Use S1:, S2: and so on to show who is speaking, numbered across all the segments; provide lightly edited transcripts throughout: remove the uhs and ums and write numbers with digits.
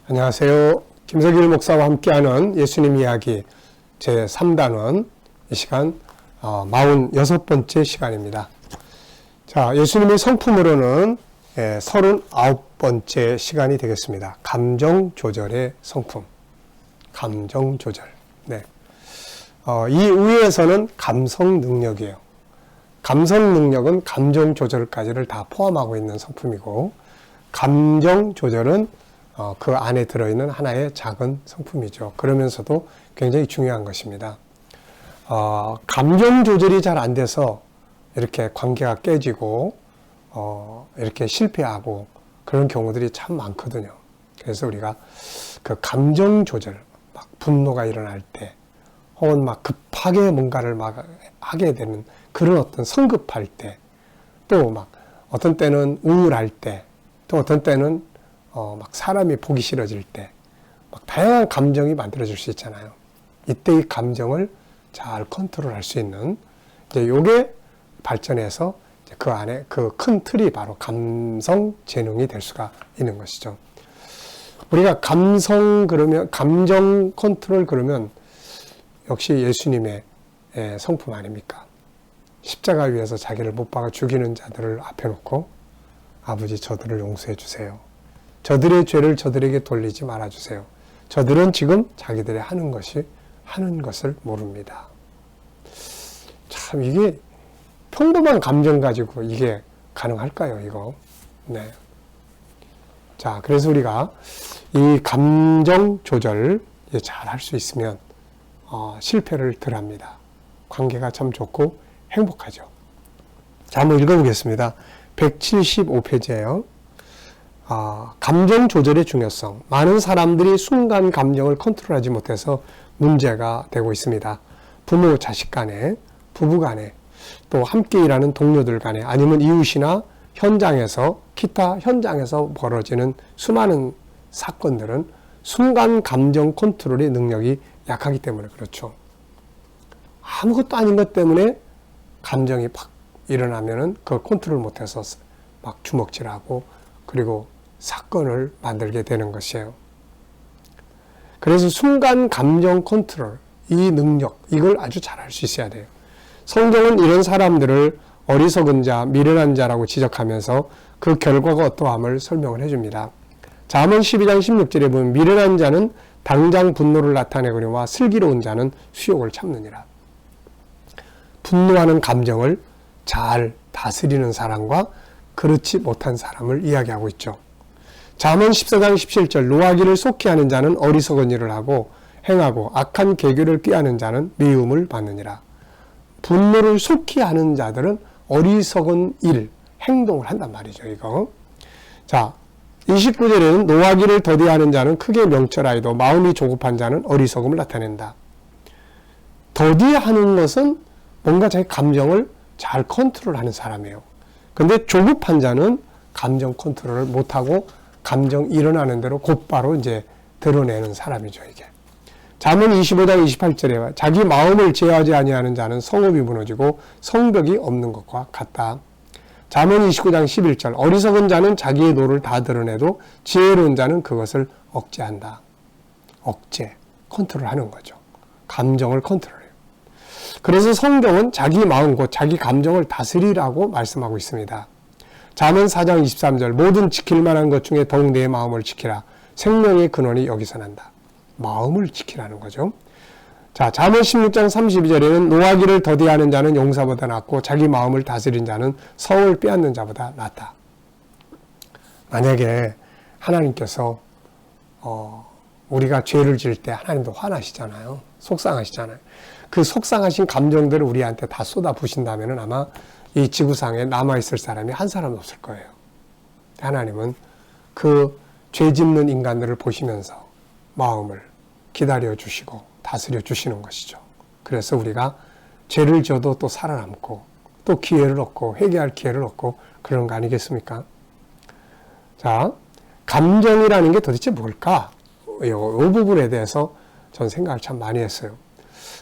S1: 안녕하세요. 김석일 목사와 함께하는 예수님 이야기 제3단원 이 시간 46번째 시간입니다. 자, 예수님의 성품으로는 39번째 시간이 되겠습니다. 감정 조절의 성품. 감정 조절. 네. 이 위에서는 감성 능력이에요. 감성 능력은 감정 조절까지를 다 포함하고 있는 성품이고, 감정 조절은 그 안에 들어있는 하나의 작은 성품이죠. 그러면서도 굉장히 중요한 것입니다. 감정 조절이 잘 안 돼서 이렇게 관계가 깨지고 이렇게 실패하고 그런 경우들이 참 많거든요. 그래서 우리가 그 감정 조절, 막 분노가 일어날 때 혹은 막 급하게 뭔가를 막 하게 되는 그런 어떤 성급할 때, 또 막 어떤 때는 우울할 때, 또 어떤 때는 막 사람이 보기 싫어질 때, 막 다양한 감정이 만들어질 수 있잖아요. 이때 이 감정을 잘 컨트롤할 수 있는, 이제 요게 발전해서 이제 그 안에 그 큰 틀이 바로 감성 재능이 될 수가 있는 것이죠. 우리가 감성 그러면, 감정 컨트롤 그러면 역시 예수님의 성품 아닙니까? 십자가 위에서 자기를 못 박아 죽이는 자들을 앞에 놓고, 아버지 저들을 용서해 주세요. 저들의 죄를 저들에게 돌리지 말아주세요. 저들은 지금 자기들이 하는 것을 모릅니다. 참, 이게 평범한 감정 가지고 이게 가능할까요, 이거? 네. 자, 그래서 우리가 이 감정 조절 잘 할 수 있으면, 실패를 덜 합니다. 관계가 참 좋고 행복하죠. 자, 한번 읽어보겠습니다. 175페이지예요. 감정 조절의 중요성. 많은 사람들이 순간 감정을 컨트롤하지 못해서 문제가 되고 있습니다. 부모, 자식 간에, 부부 간에, 또 함께 일하는 동료들 간에, 아니면 이웃이나 현장에서, 기타 현장에서 벌어지는 수많은 사건들은 순간 감정 컨트롤의 능력이 약하기 때문에 그렇죠. 아무것도 아닌 것 때문에 감정이 팍 일어나면은 그걸 컨트롤 못해서 막 주먹질하고, 그리고 사건을 만들게 되는 것이에요. 그래서 순간 감정 컨트롤, 이 능력, 이걸 아주 잘할 수 있어야 돼요. 성경은 이런 사람들을 어리석은 자, 미련한 자라고 지적하면서 그 결과가 어떠함을 설명을 해줍니다. 잠언 12장 16절에 보면 미련한 자는 당장 분노를 나타내거니와 슬기로운 자는 수욕을 참느니라. 분노하는 감정을 잘 다스리는 사람과 그렇지 못한 사람을 이야기하고 있죠. 잠언 14장 17절 노하기를 속히 하는 자는 어리석은 일을 하고 행하고 악한 계교를 꾀하는 자는 미움을 받느니라. 분노를 속히 하는 자들은 어리석은 일, 행동을 한단 말이죠, 이거. 자, 29절에는 노하기를 더디하는 자는 크게 명철하여도 마음이 조급한 자는 어리석음을 나타낸다. 더디하는 것은 뭔가 자기 감정을 잘 컨트롤하는 사람이에요. 근데 조급한 자는 감정 컨트롤을 못하고 감정 일어나는 대로 곧바로 이제 드러내는 사람이죠, 이게. 잠언 25장 28절에 자기 마음을 제어하지 아니하는 자는 성읍이 무너지고 성벽이 없는 것과 같다. 잠언 29장 11절 어리석은 자는 자기의 노를 다 드러내도 지혜로운 자는 그것을 억제한다. 억제, 컨트롤하는 거죠. 감정을 컨트롤해요. 그래서 성경은 자기 마음, 곧 자기 감정을 다스리라고 말씀하고 있습니다. 잠언 4장 23절 모든 지킬 만한 것 중에 더욱 내 마음을 지키라. 생명의 근원이 여기서 난다. 마음을 지키라는 거죠. 자, 잠언 16장 32절에는 노하기를 더디하는 자는 용사보다 낫고 자기 마음을 다스린 자는 성을 빼앗는 자보다 낫다. 만약에 하나님께서 우리가 죄를 지을 때 하나님도 화나시잖아요. 속상하시잖아요. 그 속상하신 감정들을 우리한테 다 쏟아부으신다면 아마 이 지구상에 남아있을 사람이 한 사람도 없을 거예요. 하나님은 그 죄 짓는 인간들을 보시면서 마음을 기다려 주시고 다스려 주시는 것이죠. 그래서 우리가 죄를 지어도 또 살아남고 또 기회를 얻고 회개할 기회를 얻고 그런 거 아니겠습니까? 자, 감정이라는 게 도대체 뭘까? 이 부분에 대해서 전 생각을 참 많이 했어요.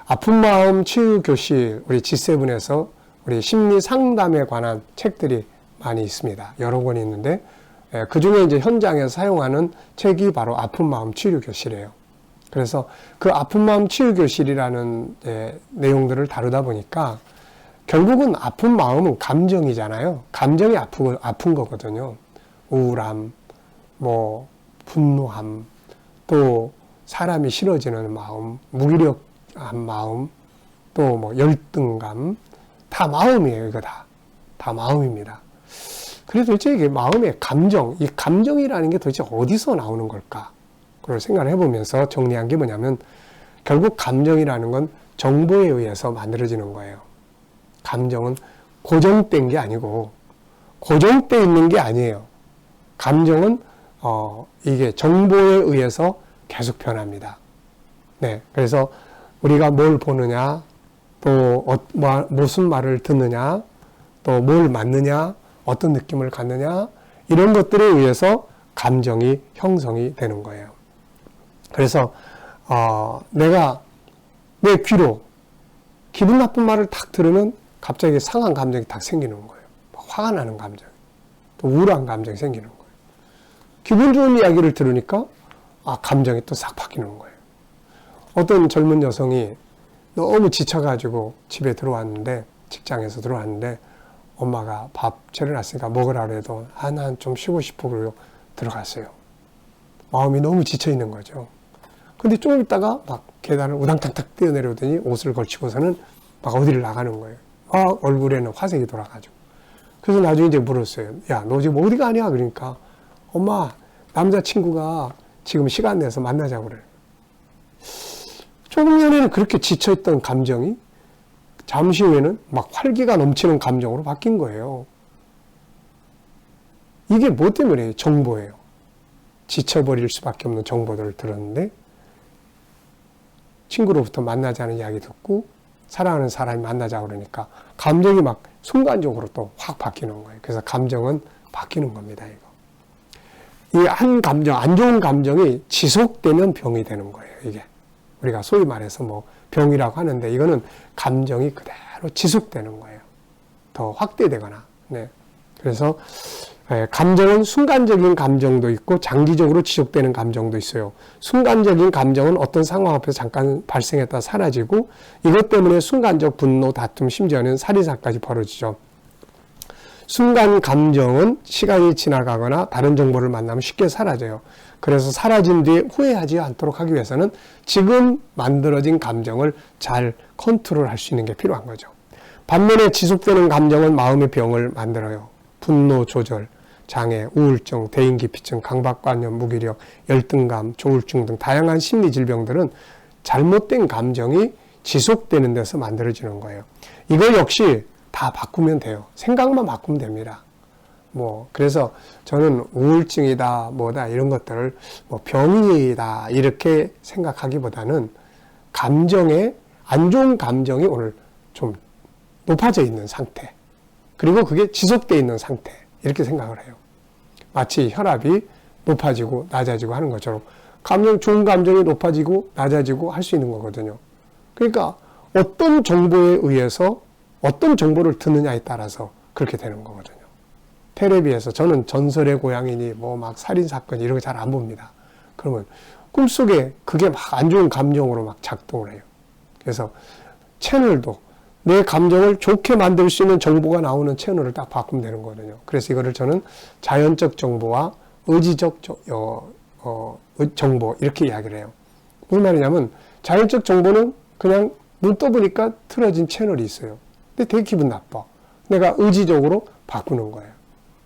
S1: 아픈 마음 치유 교실 우리 G7에서 우리 심리 상담에 관한 책들이 많이 있습니다. 여러 권이 있는데 그 중에 이제 현장에서 사용하는 책이 바로 아픈 마음 치유 교실이에요. 그래서 그 아픈 마음 치유 교실이라는 내용들을 다루다 보니까 결국은 아픈 마음은 감정이잖아요. 감정이 아픈 거거든요. 우울함, 뭐 분노함, 또 사람이 싫어지는 마음, 무기력한 마음, 또 뭐 열등감, 다 마음이에요. 이거 다 마음입니다. 그래서 도대체 이게 마음의 감정, 이 감정이라는 게 도대체 어디서 나오는 걸까? 그걸 생각을 해보면서 정리한 게 뭐냐면 결국 감정이라는 건 정보에 의해서 만들어지는 거예요. 감정은 고정된 게 아니고 고정돼 있는 게 아니에요. 감정은 이게 정보에 의해서 계속 변합니다. 네, 그래서 우리가 뭘 보느냐, 또 무슨 말을 듣느냐, 또 뭘 맞느냐, 어떤 느낌을 갖느냐, 이런 것들에 의해서 감정이 형성이 되는 거예요. 그래서 내가 내 귀로 기분 나쁜 말을 탁 들으면 갑자기 상한 감정이 딱 생기는 거예요. 화가 나는 감정, 또 우울한 감정이 생기는 거예요. 기분 좋은 이야기를 들으니까 감정이 또 싹 바뀌는 거예요. 어떤 젊은 여성이 너무 지쳐가지고 집에 들어왔는데, 직장에서 들어왔는데 엄마가 밥 차려놨으니까 먹으라 그래도 난 좀 쉬고 싶어 그러고 들어갔어요. 마음이 너무 지쳐 있는 거죠. 근데 조금 있다가 막 계단을 우당탕탕 뛰어내려오더니 옷을 걸치고서는 막 어디를 나가는 거예요. 얼굴에는 화색이 돌아가지고. 그래서 나중에 이제 물었어요. 야, 너 지금 어디 가냐? 그러니까 엄마, 남자친구가 지금 시간 내서 만나자고 그래. 조금 전에는 그렇게 지쳐있던 감정이 잠시 후에는 막 활기가 넘치는 감정으로 바뀐 거예요. 이게 뭐 때문에? 정보예요. 지쳐버릴 수밖에 없는 정보들을 들었는데 친구로부터 만나자는 이야기 듣고 사랑하는 사람이 만나자고 그러니까 감정이 막 순간적으로 또 확 바뀌는 거예요. 그래서 감정은 바뀌는 겁니다. 이 한 감정, 안 좋은 감정이 지속되면 병이 되는 거예요. 이게 우리가 소위 말해서 뭐 병이라고 하는데 이거는 감정이 그대로 지속되는 거예요. 더 확대되거나. 네. 그래서 감정은 순간적인 감정도 있고 장기적으로 지속되는 감정도 있어요. 순간적인 감정은 어떤 상황 앞에서 잠깐 발생했다 사라지고 이것 때문에 순간적 분노, 다툼, 심지어는 살인사까지 벌어지죠. 순간 감정은 시간이 지나가거나 다른 정보를 만나면 쉽게 사라져요. 그래서 사라진 뒤에 후회하지 않도록 하기 위해서는 지금 만들어진 감정을 잘 컨트롤할 수 있는 게 필요한 거죠. 반면에 지속되는 감정은 마음의 병을 만들어요. 분노 조절, 장애, 우울증, 대인기피증, 강박관념, 무기력, 열등감, 조울증 등 다양한 심리 질병들은 잘못된 감정이 지속되는 데서 만들어지는 거예요. 이거 역시 다 바꾸면 돼요. 생각만 바꾸면 됩니다. 그래서 저는 우울증이다, 뭐다, 이런 것들을 병이다, 이렇게 생각하기보다는 감정에, 안 좋은 감정이 오늘 좀 높아져 있는 상태. 그리고 그게 지속되어 있는 상태. 이렇게 생각을 해요. 마치 혈압이 높아지고 낮아지고 하는 것처럼 좋은 감정이 높아지고 낮아지고 할 수 있는 거거든요. 그러니까 어떤 정보에 의해서 어떤 정보를 듣느냐에 따라서 그렇게 되는 거거든요. 텔레비에서 저는 전설의 고양이니 막 살인사건 이런 거 잘 안 봅니다. 그러면 꿈속에 그게 막 안 좋은 감정으로 막 작동을 해요. 그래서 채널도 내 감정을 좋게 만들 수 있는 정보가 나오는 채널을 딱 바꾸면 되는 거거든요. 그래서 이거를 저는 자연적 정보와 의지적 정보 이렇게 이야기를 해요. 무슨 말이냐면 자연적 정보는 그냥 눈 떠보니까 틀어진 채널이 있어요. 근데 되게 기분 나빠. 내가 의지적으로 바꾸는 거예요.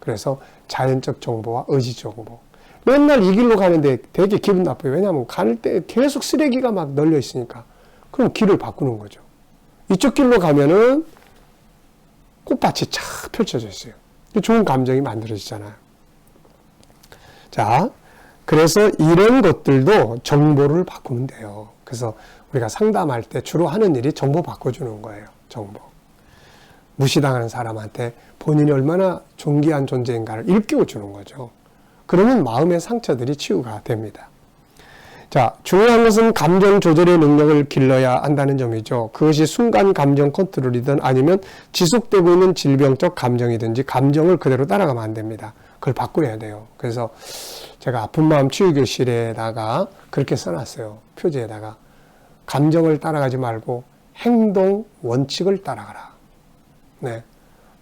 S1: 그래서 자연적 정보와 의지적 정보. 맨날 이 길로 가는데 되게 기분 나빠요. 왜냐하면 갈 때 계속 쓰레기가 막 널려 있으니까. 그럼 길을 바꾸는 거죠. 이쪽 길로 가면은 꽃밭이 쫙 펼쳐져 있어요. 좋은 감정이 만들어지잖아요. 자, 그래서 이런 것들도 정보를 바꾸면 돼요. 그래서 우리가 상담할 때 주로 하는 일이 정보 바꿔주는 거예요. 정보. 무시당하는 사람한테 본인이 얼마나 존귀한 존재인가를 일깨워주는 거죠. 그러면 마음의 상처들이 치유가 됩니다. 자, 중요한 것은 감정 조절의 능력을 길러야 한다는 점이죠. 그것이 순간 감정 컨트롤이든 아니면 지속되고 있는 질병적 감정이든지 감정을 그대로 따라가면 안 됩니다. 그걸 바꾸어야 돼요. 그래서 제가 아픈 마음 치유교실에다가 그렇게 써놨어요. 표지에다가 감정을 따라가지 말고 행동 원칙을 따라가라. 네.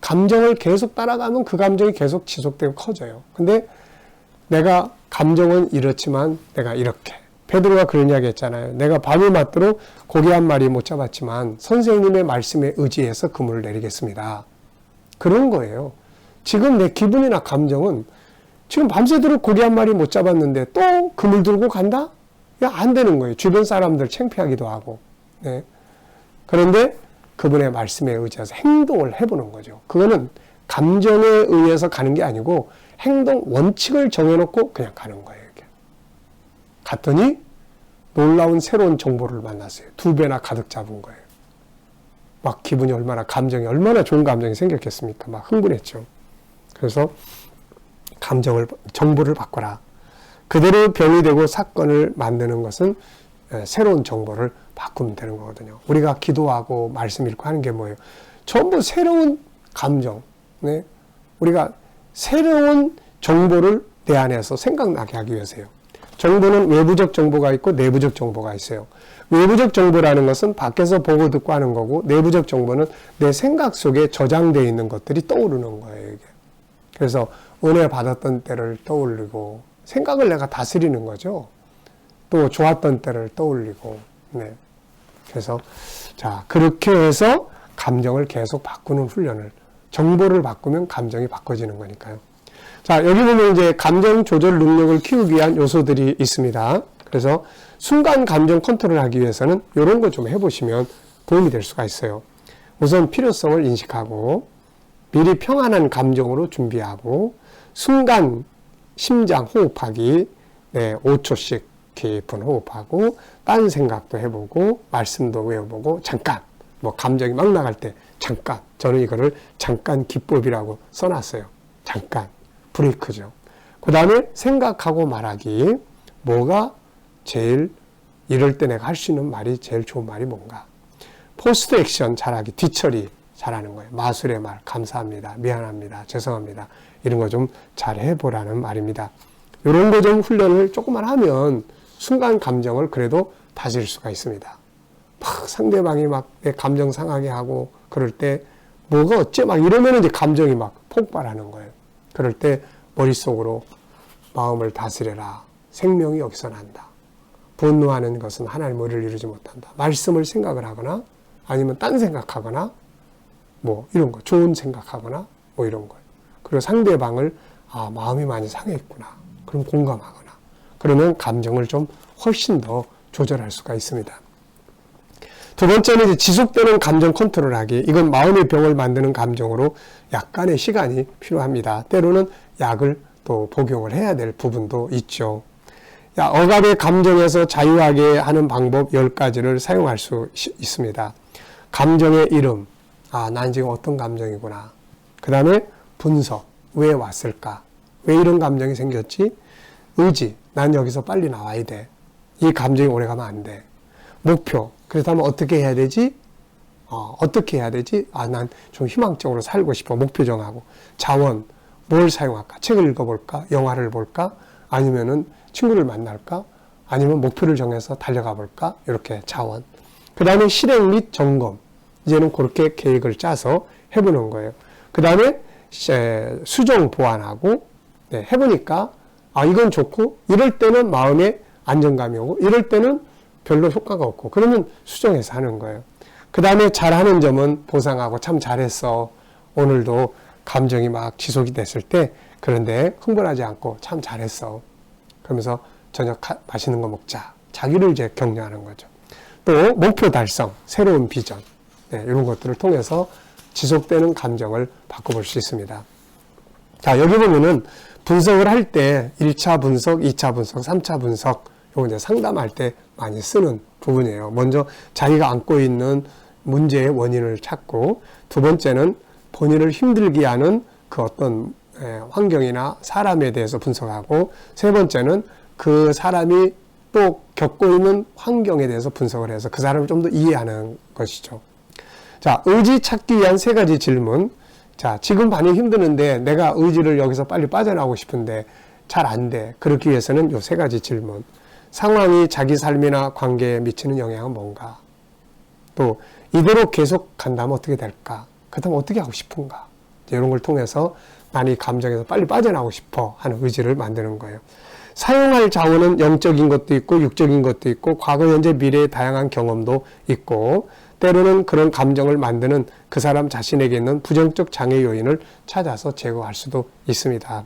S1: 감정을 계속 따라가면 그 감정이 계속 지속되고 커져요. 근데 내가 감정은 이렇지만 내가 이렇게. 베드로가 그런 이야기 했잖아요. 내가 밤이 맞도록 고기 한 마리 못 잡았지만 선생님의 말씀에 의지해서 그물을 내리겠습니다. 그런 거예요. 지금 내 기분이나 감정은 지금 밤새도록 고기 한 마리 못 잡았는데 또 그물 들고 간다? 야, 안 되는 거예요. 주변 사람들 창피하기도 하고. 네. 그런데 그분의 말씀에 의지해서 행동을 해보는 거죠. 그거는 감정에 의해서 가는 게 아니고 행동 원칙을 정해놓고 그냥 가는 거예요. 이렇게. 갔더니 놀라운 새로운 정보를 만났어요. 2배나 가득 잡은 거예요. 막 기분이 얼마나 감정이 얼마나 좋은 감정이 생겼겠습니까? 막 흥분했죠. 그래서 정보를 바꿔라. 그대로 병이 되고 사건을 만드는 것은 새로운 정보를 바꾸면 되는 거거든요. 우리가 기도하고 말씀 읽고 하는 게 뭐예요? 전부 새로운 감정. 네? 우리가 새로운 정보를 내 안에서 생각나게 하기 위해서요. 정보는 외부적 정보가 있고 내부적 정보가 있어요. 외부적 정보라는 것은 밖에서 보고 듣고 하는 거고, 내부적 정보는 내 생각 속에 저장되어 있는 것들이 떠오르는 거예요. 이게. 그래서 은혜 받았던 때를 떠올리고 생각을 내가 다스리는 거죠. 또 좋았던 때를 떠올리고. 네. 그래서 자, 그렇게 해서 감정을 계속 바꾸는 훈련을, 정보를 바꾸면 감정이 바꿔지는 거니까요. 자, 여기 보면 이제 감정 조절 능력을 키우기 위한 요소들이 있습니다. 그래서 순간 감정 컨트롤 하기 위해서는 이런 거 좀 해보시면 도움이 될 수가 있어요. 우선 필요성을 인식하고 미리 평안한 감정으로 준비하고 순간 심장 호흡하기 5초씩 깊은 호흡하고 딴 생각도 해보고 말씀도 외워보고 잠깐 뭐 감정이 막 나갈 때 잠깐, 저는 이거를 잠깐 기법이라고 써놨어요. 잠깐 브레이크죠. 그 다음에 생각하고 말하기. 뭐가 제일 이럴 때 내가 할 수 있는 말이 제일 좋은 말이 뭔가. 포스트 액션 잘하기, 뒤처리 잘하는 거예요. 마술의 말, 감사합니다, 미안합니다, 죄송합니다, 이런 거 좀 잘 해보라는 말입니다. 이런 거 좀 훈련을 조금만 하면 순간 감정을 그래도 다스릴 수가 있습니다. 막 상대방이 막 내 감정 상하게 하고 그럴 때 뭐가 어째 막 이러면 이제 감정이 막 폭발하는 거예요. 그럴 때 머릿속으로 마음을 다스려라. 생명이 여기서 난다. 분노하는 것은 하나님의 의를 이루지 못한다. 말씀을 생각을 하거나 아니면 딴 생각하거나 뭐 이런 거, 좋은 생각하거나 뭐 이런 거예요. 그리고 상대방을 마음이 많이 상해있구나. 그럼 공감하거나. 그러면 감정을 좀 훨씬 더 조절할 수가 있습니다. 두 번째는 이제 지속되는 감정 컨트롤하기. 이건 마음의 병을 만드는 감정으로 약간의 시간이 필요합니다. 때로는 약을 또 복용을 해야 될 부분도 있죠. 억압의 감정에서 자유하게 하는 방법 10가지를 사용할 수 있습니다. 감정의 이름. 난 지금 어떤 감정이구나. 그 다음에 분석. 왜 왔을까? 왜 이런 감정이 생겼지? 의지. 난 여기서 빨리 나와야 돼. 이 감정이 오래 가면 안 돼. 목표. 그렇다면 어떻게 해야 되지? 어떻게 해야 되지? 난 좀 희망적으로 살고 싶어. 목표 정하고. 자원. 뭘 사용할까? 책을 읽어볼까? 영화를 볼까? 아니면은 친구를 만날까? 아니면 목표를 정해서 달려가 볼까? 이렇게 자원. 그 다음에 실행 및 점검. 이제는 그렇게 계획을 짜서 해보는 거예요. 그 다음에 수정 보완하고 해보니까 이건 좋고 이럴 때는 마음에 안정감이 오고 이럴 때는 별로 효과가 없고 그러면 수정해서 하는 거예요. 그 다음에 잘하는 점은 보상하고 참 잘했어. 오늘도 감정이 막 지속이 됐을 때 그런데 흥분하지 않고 참 잘했어. 그러면서 저녁 맛있는 거 먹자. 자기를 이제 격려하는 거죠. 또 목표 달성, 새로운 비전 이런 것들을 통해서 지속되는 감정을 바꿔볼 수 있습니다. 자, 여기 보면은 분석을 할 때 1차 분석, 2차 분석, 3차 분석 요거 이제 상담할 때 많이 쓰는 부분이에요. 먼저 자기가 안고 있는 문제의 원인을 찾고 두 번째는 본인을 힘들게 하는 그 어떤 환경이나 사람에 대해서 분석하고 세 번째는 그 사람이 또 겪고 있는 환경에 대해서 분석을 해서 그 사람을 좀 더 이해하는 것이죠. 자, 의지 찾기 위한 3가지 질문. 자, 지금 많이 힘드는데 내가 의지를 여기서 빨리 빠져나오고 싶은데 잘 안 돼. 그렇기 위해서는 요 세 가지 질문. 상황이 자기 삶이나 관계에 미치는 영향은 뭔가? 또 이대로 계속 간다면 어떻게 될까? 그렇다면 어떻게 하고 싶은가? 이런 걸 통해서 나는 이 감정에서 빨리 빠져나오고 싶어 하는 의지를 만드는 거예요. 사용할 자원은 영적인 것도 있고 육적인 것도 있고 과거, 현재, 미래의 다양한 경험도 있고 때로는 그런 감정을 만드는 그 사람 자신에게 있는 부정적 장애 요인을 찾아서 제거할 수도 있습니다.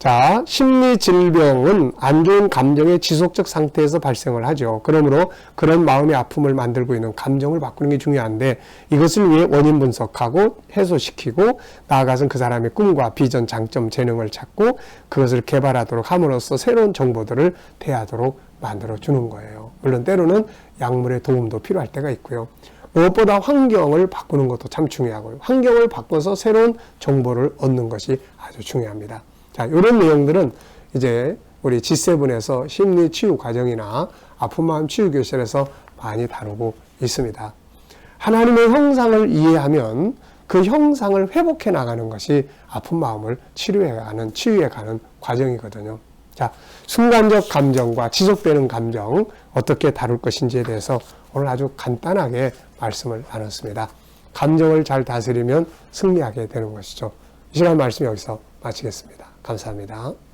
S1: 자, 심리 질병은 안 좋은 감정의 지속적 상태에서 발생을 하죠. 그러므로 그런 마음의 아픔을 만들고 있는 감정을 바꾸는 게 중요한데 이것을 위해 원인 분석하고 해소시키고 나아가서는 그 사람의 꿈과 비전, 장점, 재능을 찾고 그것을 개발하도록 함으로써 새로운 정보들을 대하도록 만들어주는 거예요. 물론 때로는 약물의 도움도 필요할 때가 있고요. 무엇보다 환경을 바꾸는 것도 참 중요하고요. 환경을 바꿔서 새로운 정보를 얻는 것이 아주 중요합니다. 자, 이런 내용들은 이제 우리 G7에서 심리 치유 과정이나 아픈 마음 치유 교실에서 많이 다루고 있습니다. 하나님의 형상을 이해하면 그 형상을 회복해 나가는 것이 아픈 마음을 치유해 가는 과정이거든요. 자, 순간적 감정과 지속되는 감정 어떻게 다룰 것인지에 대해서 오늘 아주 간단하게 말씀을 나눴습니다. 감정을 잘 다스리면 승리하게 되는 것이죠. 이 시간 말씀 여기서 마치겠습니다. 감사합니다.